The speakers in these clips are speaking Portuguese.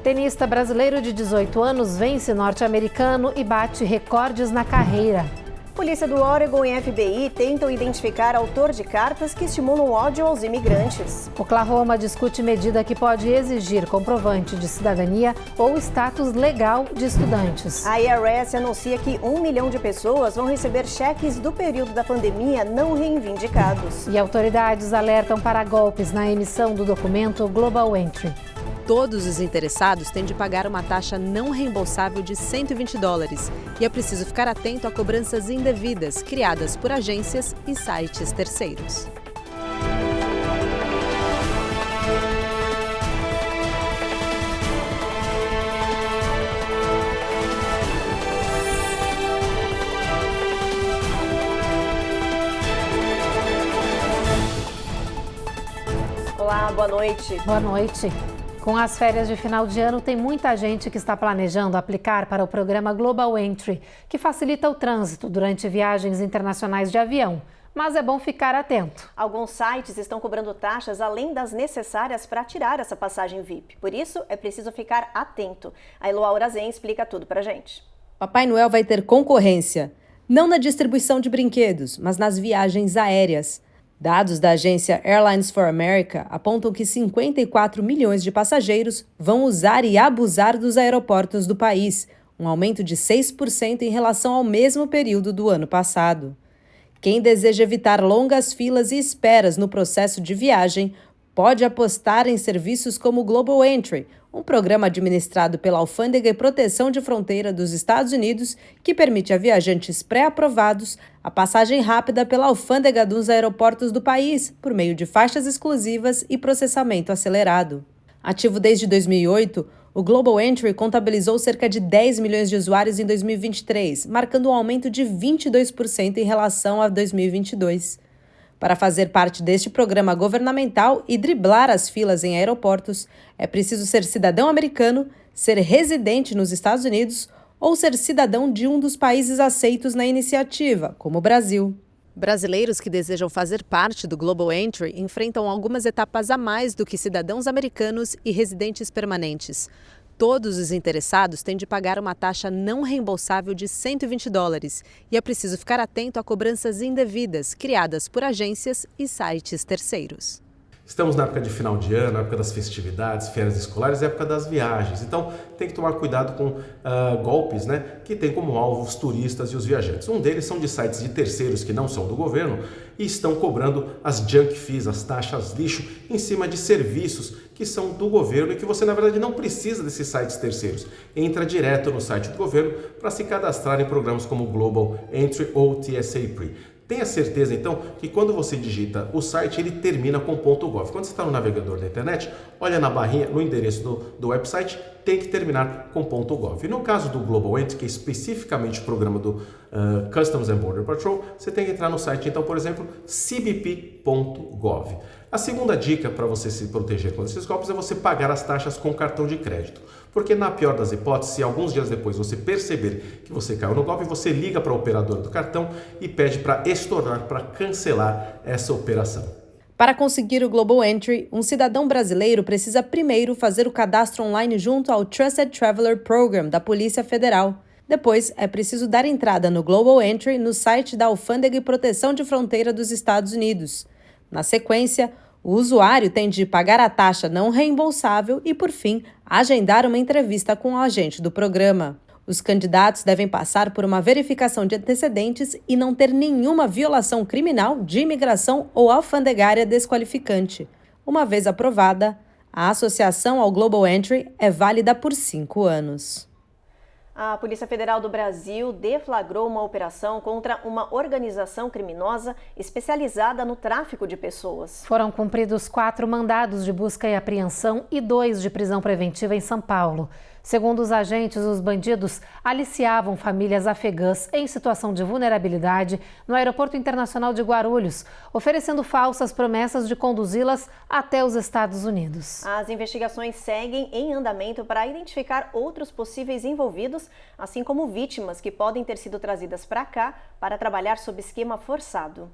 Tenista brasileiro de 18 anos vence norte-americano e bate recordes na carreira. Polícia do Oregon e FBI tentam identificar autor de cartas que estimulam ódio aos imigrantes. Oklahoma discute medida que pode exigir comprovante de cidadania ou status legal de estudantes. A IRS anuncia que 1 milhão de pessoas vão receber cheques do período da pandemia não reivindicados. E autoridades alertam para golpes na emissão do documento Global Entry. Todos os interessados têm de pagar uma taxa não reembolsável de $120 e é preciso ficar atento a cobranças indevidas criadas por agências e sites terceiros. Olá, boa noite. Boa noite. Com as férias de final de ano, tem muita gente que está planejando aplicar para o programa Global Entry, que facilita o trânsito durante viagens internacionais de avião. Mas é bom ficar atento. Alguns sites estão cobrando taxas além das necessárias para tirar essa passagem VIP. Por isso, é preciso ficar atento. A Eloá Urazen explica tudo pra gente. Papai Noel vai ter concorrência, não na distribuição de brinquedos, mas nas viagens aéreas. Dados da agência Airlines for America apontam que 54 milhões de passageiros vão usar e abusar dos aeroportos do país, um aumento de 6% em relação ao mesmo período do ano passado. Quem deseja evitar longas filas e esperas no processo de viagem pode apostar em serviços como o Global Entry, um programa administrado pela Alfândega e Proteção de Fronteira dos Estados Unidos que permite a viajantes pré-aprovados a passagem rápida pela alfândega dos aeroportos do país, por meio de faixas exclusivas e processamento acelerado. Ativo desde 2008, o Global Entry contabilizou cerca de 10 milhões de usuários em 2023, marcando um aumento de 22% em relação a 2022. Para fazer parte deste programa governamental e driblar as filas em aeroportos, é preciso ser cidadão americano, ser residente nos Estados Unidos ou ser cidadão de um dos países aceitos na iniciativa, como o Brasil. Brasileiros que desejam fazer parte do Global Entry enfrentam algumas etapas a mais do que cidadãos americanos e residentes permanentes. Todos os interessados têm de pagar uma taxa não reembolsável de $120 e é preciso ficar atento a cobranças indevidas criadas por agências e sites terceiros. Estamos na época de final de ano, época das festividades, férias escolares, época das viagens. Então tem que tomar cuidado com golpes, que tem como alvo os turistas e os viajantes. Um deles são de sites de terceiros que não são do governo e estão cobrando as junk fees, as taxas lixo, em cima de serviços que são do governo e que você, na verdade, não precisa desses sites terceiros. Entra direto no site do governo para se cadastrar em programas como Global Entry ou TSA Pre. Tenha certeza, então, que quando você digita o site, ele termina com .gov. Quando você está no navegador da internet, olha na barrinha, no endereço do website, tem que terminar com .gov. E no caso do Global Entry, que é especificamente o programa do Customs and Border Patrol, você tem que entrar no site, então, por exemplo, cbp.gov. A segunda dica para você se proteger contra esses golpes é você pagar as taxas com cartão de crédito. Porque na pior das hipóteses, se alguns dias depois você perceber que você caiu no golpe, você liga para a operadora do cartão e pede para estornar, para cancelar essa operação. Para conseguir o Global Entry, um cidadão brasileiro precisa primeiro fazer o cadastro online junto ao Trusted Traveler Program da Polícia Federal. Depois, é preciso dar entrada no Global Entry no site da Alfândega e Proteção de Fronteira dos Estados Unidos. Na sequência, o usuário tem de pagar a taxa não reembolsável e, por fim, agendar uma entrevista com o agente do programa. Os candidatos devem passar por uma verificação de antecedentes e não ter nenhuma violação criminal de imigração ou alfandegária desqualificante. Uma vez aprovada, a associação ao Global Entry é válida por 5 anos. A Polícia Federal do Brasil deflagrou uma operação contra uma organização criminosa especializada no tráfico de pessoas. Foram cumpridos 4 mandados de busca e apreensão e 2 de prisão preventiva em São Paulo. Segundo os agentes, os bandidos aliciavam famílias afegãs em situação de vulnerabilidade no Aeroporto Internacional de Guarulhos, oferecendo falsas promessas de conduzi-las até os Estados Unidos. As investigações seguem em andamento para identificar outros possíveis envolvidos, assim como vítimas que podem ter sido trazidas para cá para trabalhar sob esquema forçado.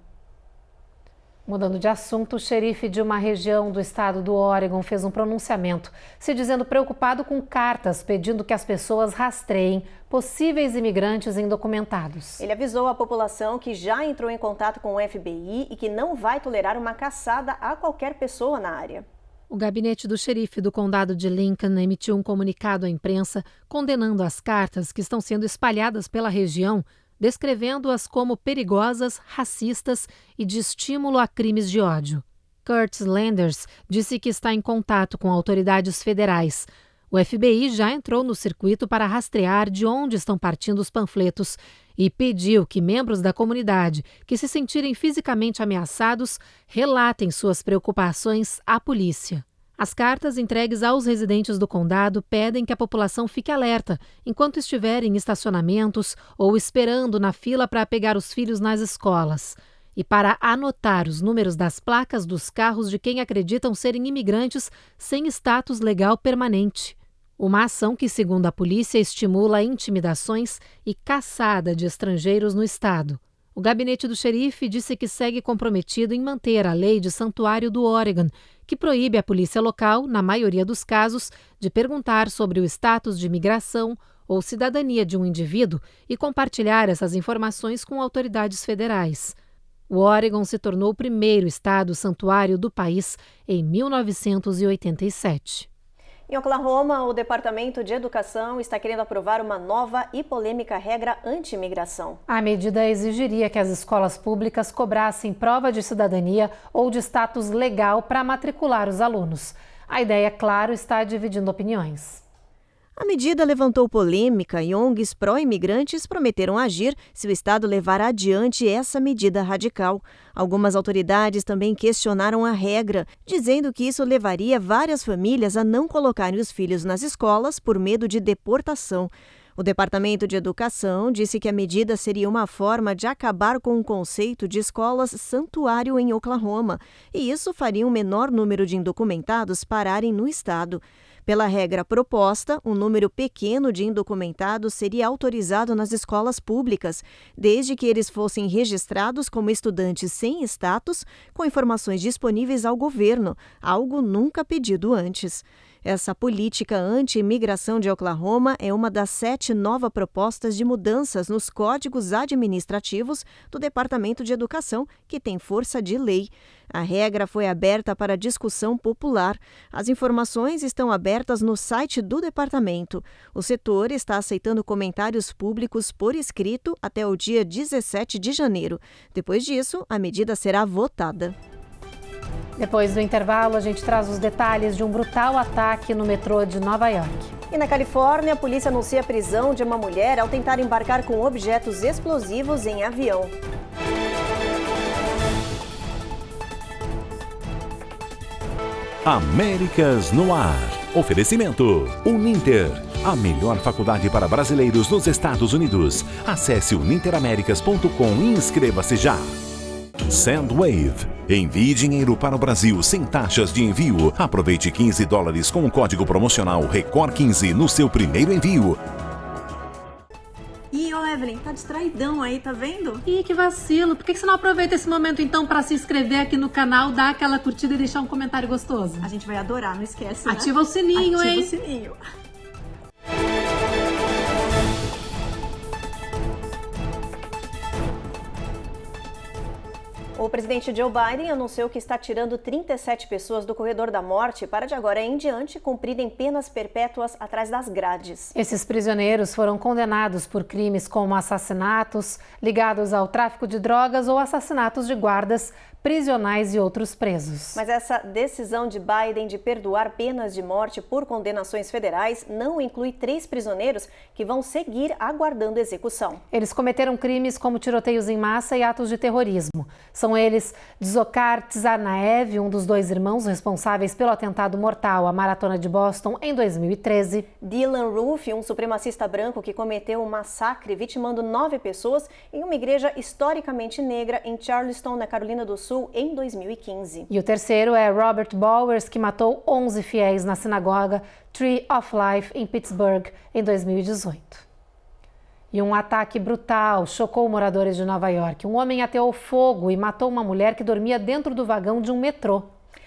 Mudando de assunto, o xerife de uma região do estado do Oregon fez um pronunciamento, se dizendo preocupado com cartas pedindo que as pessoas rastreiem possíveis imigrantes indocumentados. Ele avisou a população que já entrou em contato com o FBI e que não vai tolerar uma caçada a qualquer pessoa na área. O gabinete do xerife do condado de Lincoln emitiu um comunicado à imprensa condenando as cartas que estão sendo espalhadas pela região, descrevendo-as como perigosas, racistas e de estímulo a crimes de ódio. Curtis Landers disse que está em contato com autoridades federais. O FBI já entrou no circuito para rastrear de onde estão partindo os panfletos e pediu que membros da comunidade que se sentirem fisicamente ameaçados relatem suas preocupações à polícia. As cartas entregues aos residentes do condado pedem que a população fique alerta enquanto estiver em estacionamentos ou esperando na fila para pegar os filhos nas escolas e para anotar os números das placas dos carros de quem acreditam serem imigrantes sem status legal permanente. Uma ação que, segundo a polícia, estimula intimidações e caçada de estrangeiros no estado. O gabinete do xerife disse que segue comprometido em manter a lei de santuário do Oregon, que proíbe a polícia local, na maioria dos casos, de perguntar sobre o status de imigração ou cidadania de um indivíduo e compartilhar essas informações com autoridades federais. O Oregon se tornou o primeiro estado santuário do país em 1987. Em Oklahoma, o Departamento de Educação está querendo aprovar uma nova e polêmica regra anti-imigração. A medida exigiria que as escolas públicas cobrassem prova de cidadania ou de status legal para matricular os alunos. A ideia, claro, está dividindo opiniões. A medida levantou polêmica e ONGs pró-imigrantes prometeram agir se o Estado levar adiante essa medida radical. Algumas autoridades também questionaram a regra, dizendo que isso levaria várias famílias a não colocarem os filhos nas escolas por medo de deportação. O Departamento de Educação disse que a medida seria uma forma de acabar com o conceito de escolas santuário em Oklahoma, e isso faria um menor número de indocumentados pararem no estado. Pela regra proposta, um número pequeno de indocumentados seria autorizado nas escolas públicas, desde que eles fossem registrados como estudantes sem status, com informações disponíveis ao governo, algo nunca pedido antes. Essa política anti-imigração de Oklahoma é uma das 7 novas propostas de mudanças nos códigos administrativos do Departamento de Educação, que tem força de lei. A regra foi aberta para discussão popular. As informações estão abertas no site do departamento. O setor está aceitando comentários públicos por escrito até o dia 17 de janeiro. Depois disso, a medida será votada. Depois do intervalo, a gente traz os detalhes de um brutal ataque no metrô de Nova York. E na Califórnia, a polícia anuncia a prisão de uma mulher ao tentar embarcar com objetos explosivos em avião. Américas no ar. Oferecimento Uninter, a melhor faculdade para brasileiros nos Estados Unidos. Acesse uninteraméricas.com e inscreva-se já. Sendwave. Envie dinheiro para o Brasil sem taxas de envio. Aproveite $15 com o código promocional RECOR15 no seu primeiro envio. Ih, ô Evelyn, tá distraidão aí, tá vendo? Ih, que vacilo. Por que você não aproveita esse momento então para se inscrever aqui no canal, dar aquela curtida e deixar um comentário gostoso? A gente vai adorar, não esquece, né? Ativa o sininho, hein? Ativa o sininho. O presidente Joe Biden anunciou que está tirando 37 pessoas do corredor da morte para, de agora em diante, cumprirem penas perpétuas atrás das grades. Esses prisioneiros foram condenados por crimes como assassinatos ligados ao tráfico de drogas ou assassinatos de guardas, prisionais e outros presos. Mas essa decisão de Biden de perdoar penas de morte por condenações federais não inclui 3 prisioneiros que vão seguir aguardando execução. Eles cometeram crimes como tiroteios em massa e atos de terrorismo. São eles Dzhokhar Tsarnaev, um dos 2 irmãos responsáveis pelo atentado mortal à Maratona de Boston em 2013. Dylan Roof, um supremacista branco que cometeu um massacre vitimando 9 pessoas em uma igreja historicamente negra em Charleston, na Carolina do Sul, em 2015. E o terceiro é Robert Bowers, que matou 11 fiéis na sinagoga Tree of Life em Pittsburgh em 2018. E um ataque brutal chocou moradores de Nova York. Um homem ateou fogo e matou uma mulher que dormia dentro do vagão de um metrô.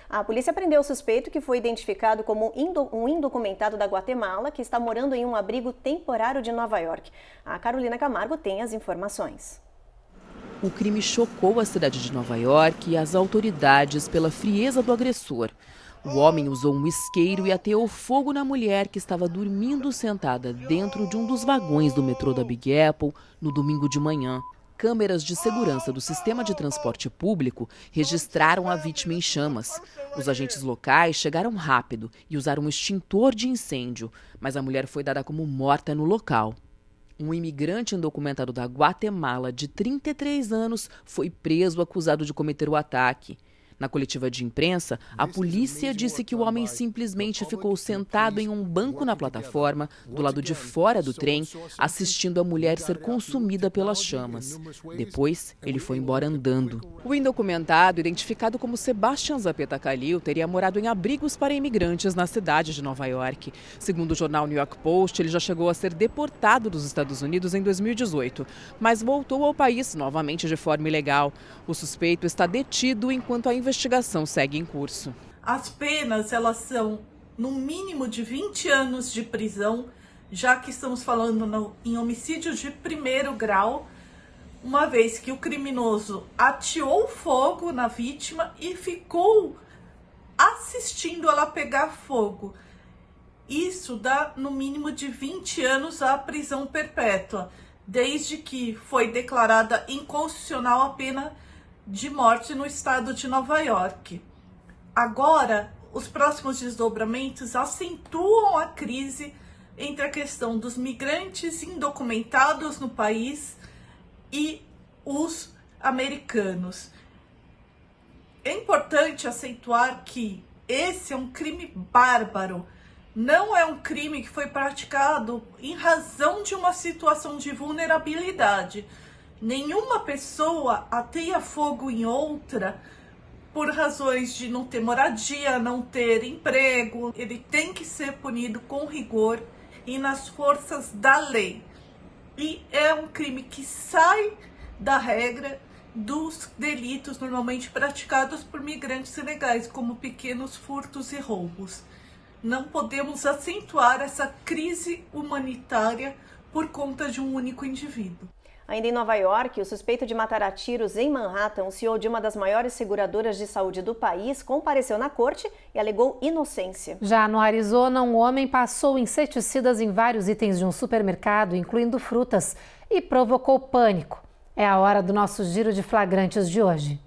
A polícia prendeu o suspeito, que foi identificado como um indocumentado da Guatemala, que está morando em um abrigo temporário de Nova York. A Carolina Camargo tem as informações. O crime chocou a cidade de Nova York e as autoridades pela frieza do agressor. O homem usou um isqueiro e ateou fogo na mulher que estava dormindo sentada dentro de um dos vagões do metrô da Big Apple no domingo de manhã. Câmeras de segurança do sistema de transporte público registraram a vítima em chamas. Os agentes locais chegaram rápido e usaram um extintor de incêndio, mas a mulher foi dada como morta no local. Um imigrante indocumentado da Guatemala, de 33 anos, foi preso acusado de cometer o ataque. Na coletiva de imprensa, a polícia disse que o homem simplesmente ficou sentado em um banco na plataforma, do lado de fora do trem, assistindo a mulher ser consumida pelas chamas. Depois, ele foi embora andando. O indocumentado, identificado como Sebastian Zapeta Khalil, teria morado em abrigos para imigrantes na cidade de Nova York. Segundo o jornal New York Post, ele já chegou a ser deportado dos Estados Unidos em 2018, mas voltou ao país novamente de forma ilegal. O suspeito está detido enquanto a investigação segue em curso. As penas, elas são no mínimo de 20 anos de prisão, já que estamos falando em homicídio de primeiro grau, uma vez que o criminoso ateou fogo na vítima e ficou assistindo ela pegar fogo. Isso dá no mínimo de 20 anos a prisão perpétua, desde que foi declarada inconstitucional a pena de morte no estado de Nova York. Agora, os próximos desdobramentos acentuam a crise entre a questão dos migrantes indocumentados no país e os americanos. É importante acentuar que esse é um crime bárbaro, não é um crime que foi praticado em razão de uma situação de vulnerabilidade. Nenhuma pessoa ateia fogo em outra por razões de não ter moradia, não ter emprego. Ele tem que ser punido com rigor e nas forças da lei. E é um crime que sai da regra dos delitos normalmente praticados por migrantes ilegais, como pequenos furtos e roubos. Não podemos acentuar essa crise humanitária por conta de um único indivíduo. Ainda em Nova York, o suspeito de matar a tiros em Manhattan, o CEO de uma das maiores seguradoras de saúde do país, compareceu na corte e alegou inocência. Já no Arizona, um homem passou inseticidas em vários itens de um supermercado, incluindo frutas, e provocou pânico. É a hora do nosso giro de flagrantes de hoje.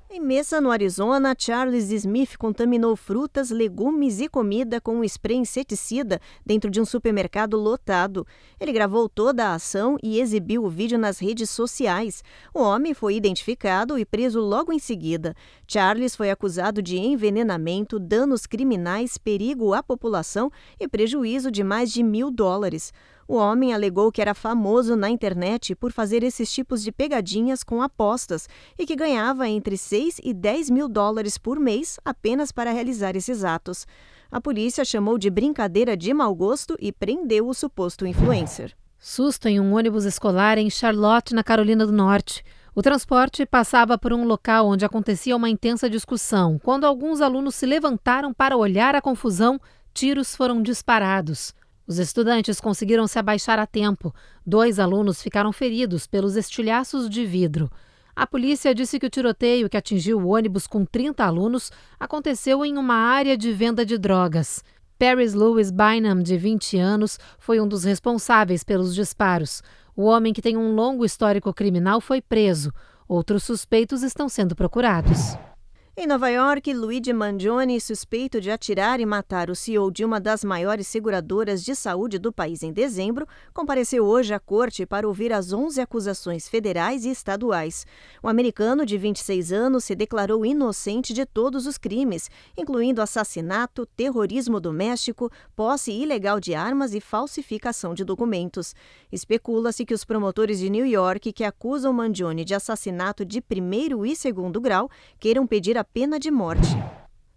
Em Mesa, no Arizona, Charles Smith contaminou frutas, legumes e comida com um spray inseticida dentro de um supermercado lotado. Ele gravou toda a ação e exibiu o vídeo nas redes sociais. O homem foi identificado e preso logo em seguida. Charles foi acusado de envenenamento, danos criminais, perigo à população e prejuízo de mais de $1.000. O homem alegou que era famoso na internet por fazer esses tipos de pegadinhas com apostas e que ganhava entre $6 e $10 mil por mês apenas para realizar esses atos. A polícia chamou de brincadeira de mau gosto e prendeu o suposto influencer. Susto em um ônibus escolar em Charlotte, na Carolina do Norte. O transporte passava por um local onde acontecia uma intensa discussão. Quando alguns alunos se levantaram para olhar a confusão, tiros foram disparados. Os estudantes conseguiram se abaixar a tempo. 2 alunos ficaram feridos pelos estilhaços de vidro. A polícia disse que o tiroteio, que atingiu o ônibus com 30 alunos, aconteceu em uma área de venda de drogas. Paris Louis Bynum, de 20 anos, foi um dos responsáveis pelos disparos. O homem, que tem um longo histórico criminal, foi preso. Outros suspeitos estão sendo procurados. Em Nova York, Luigi Mangione, suspeito de atirar e matar o CEO de uma das maiores seguradoras de saúde do país em dezembro, compareceu hoje à corte para ouvir as 11 acusações federais e estaduais. O americano, de 26 anos, se declarou inocente de todos os crimes, incluindo assassinato, terrorismo doméstico, posse ilegal de armas e falsificação de documentos. Especula-se que os promotores de New York, que acusam Mangione de assassinato de primeiro e segundo grau, queiram pedir a pena de morte.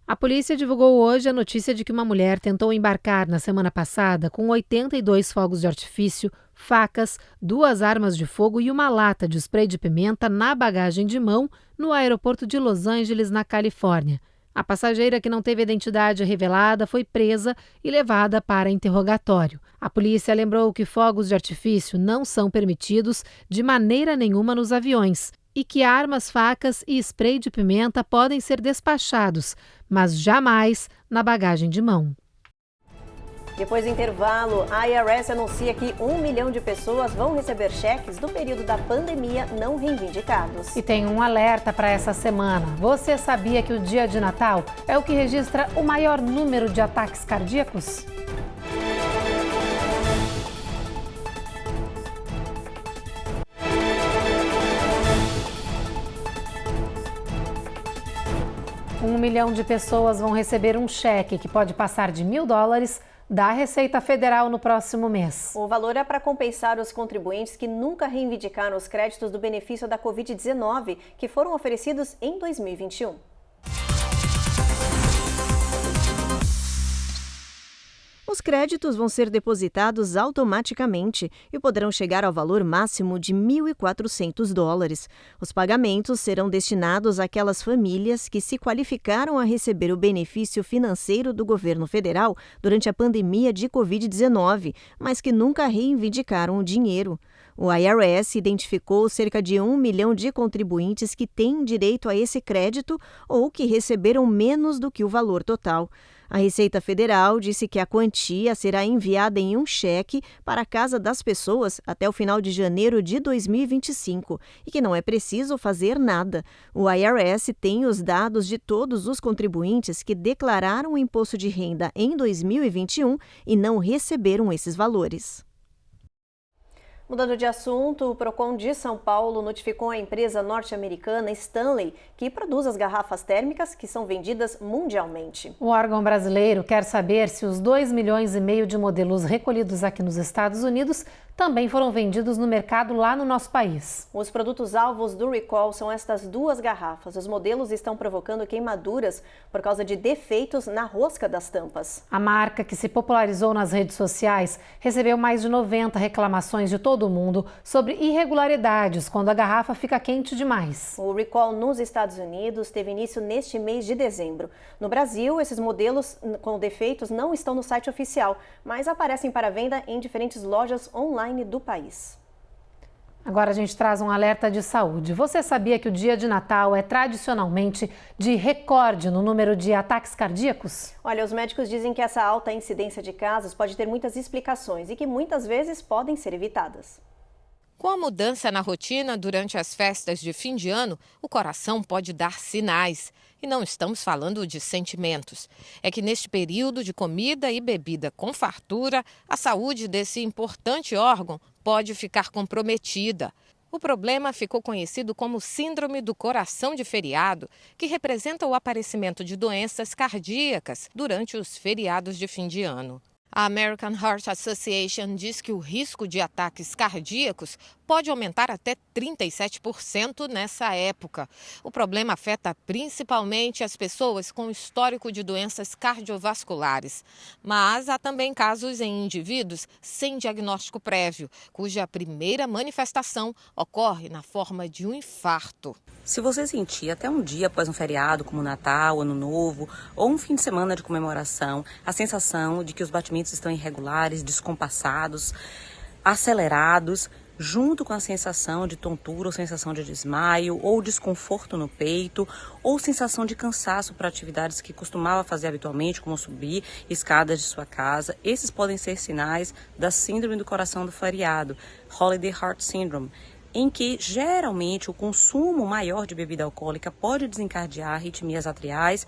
A polícia divulgou hoje a notícia de que uma mulher tentou embarcar na semana passada com 82 fogos de artifício facas, 2 armas de fogo e uma lata de spray de pimenta na bagagem de mão no aeroporto de Los Angeles, na Califórnia. A passageira, que não teve identidade revelada, foi presa e levada para interrogatório. A polícia lembrou que fogos de artifício não são permitidos de maneira nenhuma nos aviões e que armas, facas e spray de pimenta podem ser despachados, mas jamais na bagagem de mão. Depois do intervalo, a IRS anuncia que 1 milhão de pessoas vão receber cheques do período da pandemia não reivindicados. E tem um alerta para essa semana. Você sabia que o dia de Natal é o que registra o maior número de ataques cardíacos? Um milhão de pessoas vão receber um cheque que pode passar de $1.000 da Receita Federal no próximo mês. O valor é para compensar os contribuintes que nunca reivindicaram os créditos do benefício da Covid-19 que foram oferecidos em 2021. Os créditos vão ser depositados automaticamente e poderão chegar ao valor máximo de $1.400. Os pagamentos serão destinados àquelas famílias que se qualificaram a receber o benefício financeiro do governo federal durante a pandemia de Covid-19, mas que nunca reivindicaram o dinheiro. O IRS identificou cerca de 1 milhão de contribuintes que têm direito a esse crédito ou que receberam menos do que o valor total. A Receita Federal disse que a quantia será enviada em um cheque para a casa das pessoas até o final de janeiro de 2025 e que não é preciso fazer nada. O IRS tem os dados de todos os contribuintes que declararam o imposto de renda em 2021 e não receberam esses valores. Mudando de assunto, o Procon de São Paulo notificou a empresa norte-americana Stanley, que produz as garrafas térmicas que são vendidas mundialmente. O órgão brasileiro quer saber se os 2,5 milhões de modelos recolhidos aqui nos Estados Unidos também foram vendidos no mercado lá no nosso país. Os produtos alvos do recall são estas 2 garrafas. Os modelos estão provocando queimaduras por causa de defeitos na rosca das tampas. A marca, que se popularizou nas redes sociais, recebeu mais de 90 reclamações de todo o mundo sobre irregularidades quando a garrafa fica quente demais. O recall nos Estados Unidos teve início neste mês de dezembro. No Brasil, esses modelos com defeitos não estão no site oficial, mas aparecem para venda em diferentes lojas online do país. Agora a gente traz um alerta de saúde. Você sabia que o dia de Natal é tradicionalmente de recorde no número de ataques cardíacos? Olha, os médicos dizem que essa alta incidência de casos pode ter muitas explicações e que muitas vezes podem ser evitadas. Com a mudança na rotina durante as festas de fim de ano, o coração pode dar sinais. E não estamos falando de sentimentos. É que neste período de comida e bebida com fartura, a saúde desse importante órgão pode ficar comprometida. O problema ficou conhecido como Síndrome do Coração de Feriado, que representa o aparecimento de doenças cardíacas durante os feriados de fim de ano. A American Heart Association diz que o risco de ataques cardíacos pode aumentar até 37% nessa época. O problema afeta principalmente as pessoas com histórico de doenças cardiovasculares. Mas há também casos em indivíduos sem diagnóstico prévio, cuja primeira manifestação ocorre na forma de um infarto. Se você sentir até um dia após um feriado, como Natal, Ano Novo, ou um fim de semana de comemoração, a sensação de que os batimentos estão irregulares, descompassados, acelerados, junto com a sensação de tontura ou sensação de desmaio, ou desconforto no peito, ou sensação de cansaço para atividades que costumava fazer habitualmente, como subir escadas de sua casa, esses podem ser sinais da Síndrome do Coração do Feriado, Holiday Heart Syndrome, em que geralmente o consumo maior de bebida alcoólica pode desencadear arritmias atriais,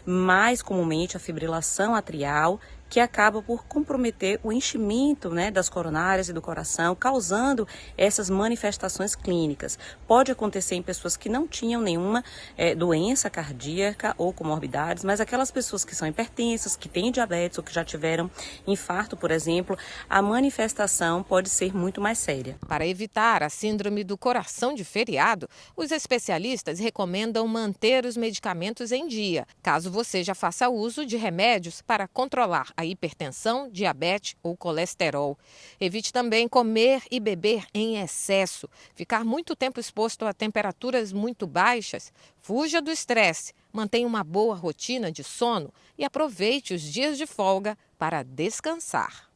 mais comumente a fibrilação atrial, que acaba por comprometer o enchimento, das coronárias e do coração, causando essas manifestações clínicas. Pode acontecer em pessoas que não tinham nenhuma doença cardíaca ou comorbidades, mas aquelas pessoas que são hipertensas, que têm diabetes ou que já tiveram infarto, por exemplo, a manifestação pode ser muito mais séria. Para evitar a síndrome do coração de feriado, os especialistas recomendam manter os medicamentos em dia, caso você já faça uso de remédios para controlar a hipertensão, diabetes ou colesterol. Evite também comer e beber em excesso, ficar muito tempo exposto a temperaturas muito baixas. Fuja do estresse, mantenha uma boa rotina de sono e aproveite os dias de folga para descansar.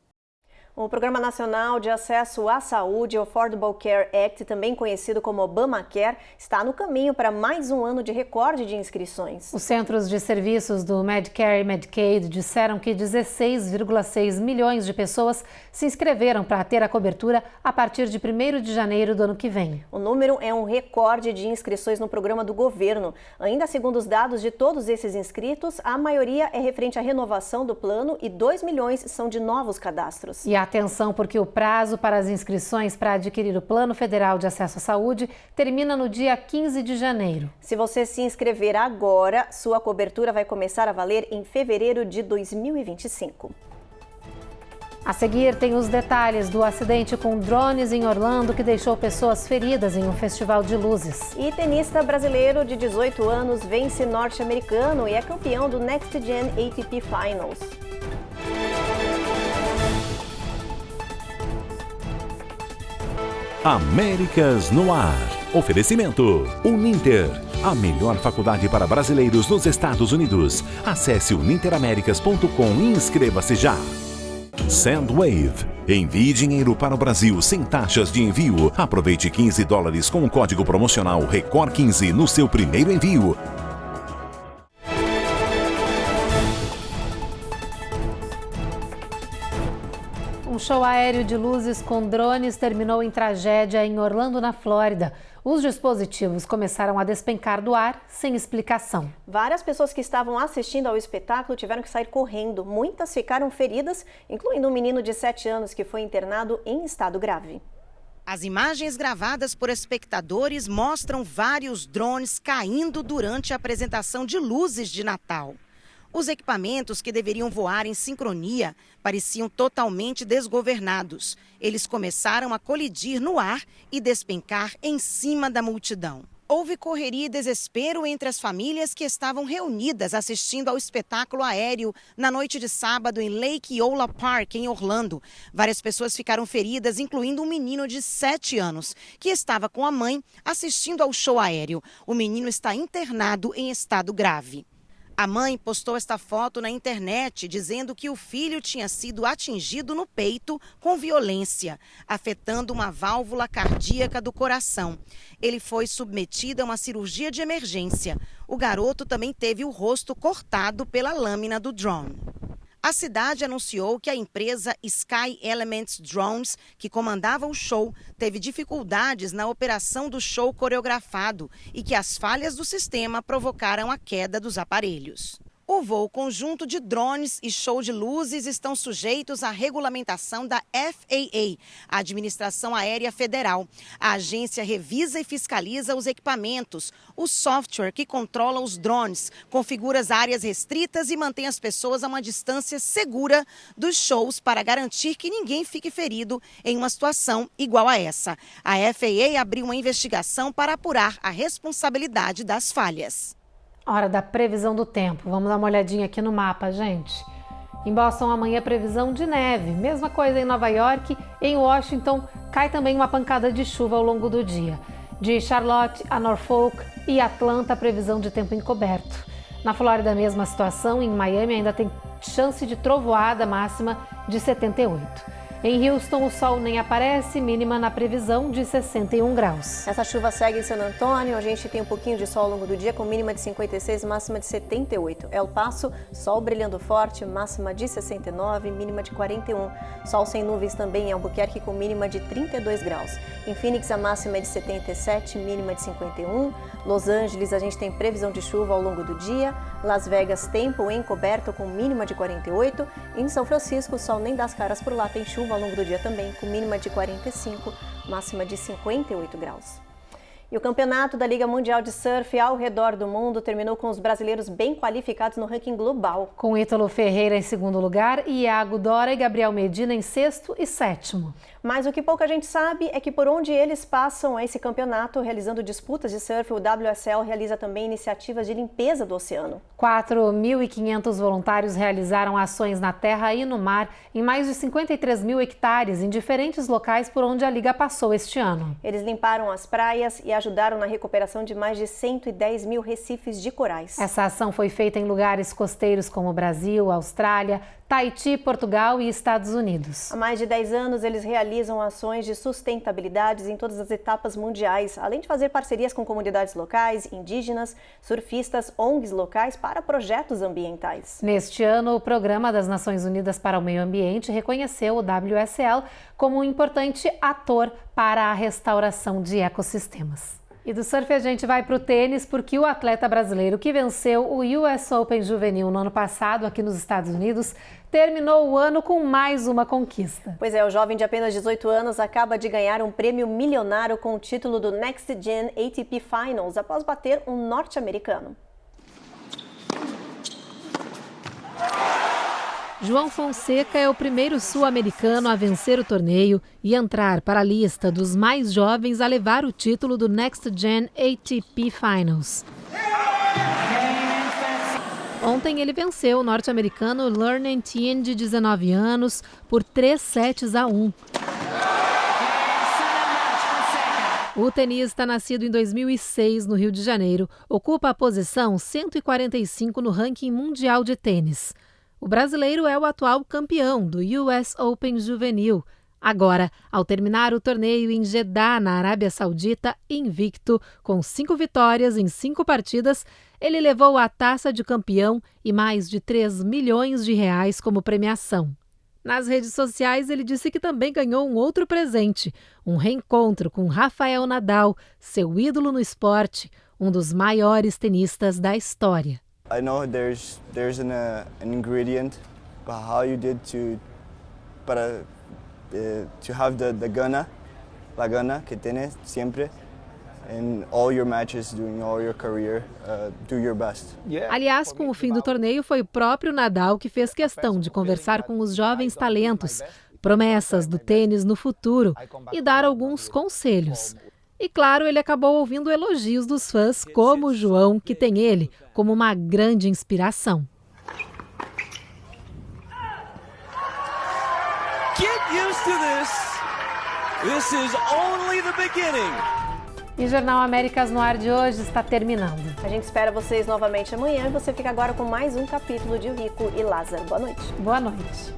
O Programa Nacional de Acesso à Saúde, o Affordable Care Act, também conhecido como Obamacare, está no caminho para mais um ano de recorde de inscrições. Os centros de serviços do Medicare e Medicaid disseram que 16,6 milhões de pessoas se inscreveram para ter a cobertura a partir de 1º de janeiro do ano que vem. O número é um recorde de inscrições no programa do governo. Ainda segundo os dados de todos esses inscritos, a maioria é referente à renovação do plano e 2 milhões são de novos cadastros. E atenção, porque o prazo para as inscrições para adquirir o Plano Federal de Acesso à Saúde termina no dia 15 de janeiro. Se você se inscrever agora, sua cobertura vai começar a valer em fevereiro de 2025. A seguir, tem os detalhes do acidente com drones em Orlando que deixou pessoas feridas em um festival de luzes. E tenista brasileiro de 18 anos vence norte-americano e é campeão do Next Gen ATP Finals. Américas no Ar. Oferecimento Uninter, a melhor faculdade para brasileiros nos Estados Unidos. Acesse uninteraméricas.com e inscreva-se já. Sandwave. Envie dinheiro para o Brasil sem taxas de envio. Aproveite $15 com o código promocional RECOR15 no seu primeiro envio. Um show aéreo de luzes com drones terminou em tragédia em Orlando, na Flórida. Os dispositivos começaram a despencar do ar sem explicação. Várias pessoas que estavam assistindo ao espetáculo tiveram que sair correndo. Muitas ficaram feridas, incluindo um menino de 7 anos que foi internado em estado grave. As imagens gravadas por espectadores mostram vários drones caindo durante a apresentação de luzes de Natal. Os equipamentos que deveriam voar em sincronia pareciam totalmente desgovernados. Eles começaram a colidir no ar e despencar em cima da multidão. Houve correria e desespero entre as famílias que estavam reunidas assistindo ao espetáculo aéreo na noite de sábado em Lake Eola Park, em Orlando. Várias pessoas ficaram feridas, incluindo um menino de 7 anos, que estava com a mãe assistindo ao show aéreo. O menino está internado em estado grave. A mãe postou esta foto na internet dizendo que o filho tinha sido atingido no peito com violência, afetando uma válvula cardíaca do coração. Ele foi submetido a uma cirurgia de emergência. O garoto também teve o rosto cortado pela lâmina do drone. A cidade anunciou que a empresa Sky Elements Drones, que comandava o show, teve dificuldades na operação do show coreografado e que as falhas do sistema provocaram a queda dos aparelhos. O voo conjunto de drones e show de luzes estão sujeitos à regulamentação da FAA, a Administração Aérea Federal. A agência revisa e fiscaliza os equipamentos, o software que controla os drones, configura as áreas restritas e mantém as pessoas a uma distância segura dos shows para garantir que ninguém fique ferido em uma situação igual a essa. A FAA abriu uma investigação para apurar a responsabilidade das falhas. Hora da previsão do tempo. Vamos dar uma olhadinha aqui no mapa, gente. Em Boston, amanhã, previsão de neve. Mesma coisa em Nova York. Em Washington, cai também uma pancada de chuva ao longo do dia. De Charlotte a Norfolk e Atlanta, previsão de tempo encoberto. Na Flórida, a mesma situação. Em Miami, ainda tem chance de trovoada máxima de 78. Em Houston, o sol nem aparece, mínima na previsão de 61 graus. Essa chuva segue em San Antônio, a gente tem um pouquinho de sol ao longo do dia, com mínima de 56, máxima de 78. El Paso, sol brilhando forte, máxima de 69, mínima de 41. Sol sem nuvens também em Albuquerque, com mínima de 32 graus. Em Phoenix, a máxima é de 77, mínima de 51. Los Angeles, a gente tem previsão de chuva ao longo do dia. Las Vegas, tempo encoberto, com mínima de 48. Em São Francisco, o sol nem dá as caras por lá, tem chuva ao longo do dia também, com mínima de 45, máxima de 58 graus. E o campeonato da Liga Mundial de Surf ao redor do mundo terminou com os brasileiros bem qualificados no ranking global. Com Ítalo Ferreira em segundo lugar, Iago Dora e Gabriel Medina em sexto e sétimo. Mas o que pouca gente sabe é que por onde eles passam esse campeonato, realizando disputas de surf, o WSL realiza também iniciativas de limpeza do oceano. 4.500 voluntários realizaram ações na terra e no mar em mais de 53 mil hectares em diferentes locais por onde a Liga passou este ano. Eles limparam as praias e ajudaram na recuperação de mais de 110 mil recifes de corais. Essa ação foi feita em lugares costeiros como Brasil, Austrália, Tahiti, Portugal e Estados Unidos. Há mais de 10 anos, eles realizam ações de sustentabilidade em todas as etapas mundiais, além de fazer parcerias com comunidades locais, indígenas, surfistas, ONGs locais para projetos ambientais. Neste ano, o Programa das Nações Unidas para o Meio Ambiente reconheceu o WSL como um importante ator para a restauração de ecossistemas. E do surf a gente vai para o tênis, porque o atleta brasileiro que venceu o US Open Juvenil no ano passado aqui nos Estados Unidos terminou o ano com mais uma conquista. Pois é, o jovem de apenas 18 anos acaba de ganhar um prêmio milionário com o título do Next Gen ATP Finals após bater um norte-americano. João Fonseca é o primeiro sul-americano a vencer o torneio e entrar para a lista dos mais jovens a levar o título do Next Gen ATP Finals. Ontem ele venceu o norte-americano Learning Tien, de 19 anos, por 3-1. O tenista, nascido em 2006 no Rio de Janeiro, ocupa a posição 145 no ranking mundial de tênis. O brasileiro é o atual campeão do US Open Juvenil. Agora, ao terminar o torneio em Jeddah, na Arábia Saudita, invicto, com 5 vitórias em 5 partidas, ele levou a taça de campeão e mais de 3 milhões de reais como premiação. Nas redes sociais, ele disse que também ganhou um outro presente, um reencontro com Rafael Nadal, seu ídolo no esporte, um dos maiores tenistas da história. I know there's an ingredient, but how you did to have the gana, la gana que tienes siempre in all your matches, during all your career, do your best. Aliás, com o fim do torneio, foi o próprio Nadal que fez questão de conversar com os jovens talentos, promessas do tênis no futuro e dar alguns conselhos. E claro, ele acabou ouvindo elogios dos fãs, como o João, que tem ele como uma grande inspiração. Get used to this. This is only the beginning. E o Jornal Américas no Ar de hoje está terminando. A gente espera vocês novamente amanhã e você fica agora com mais um capítulo de Rico e Lázaro. Boa noite. Boa noite.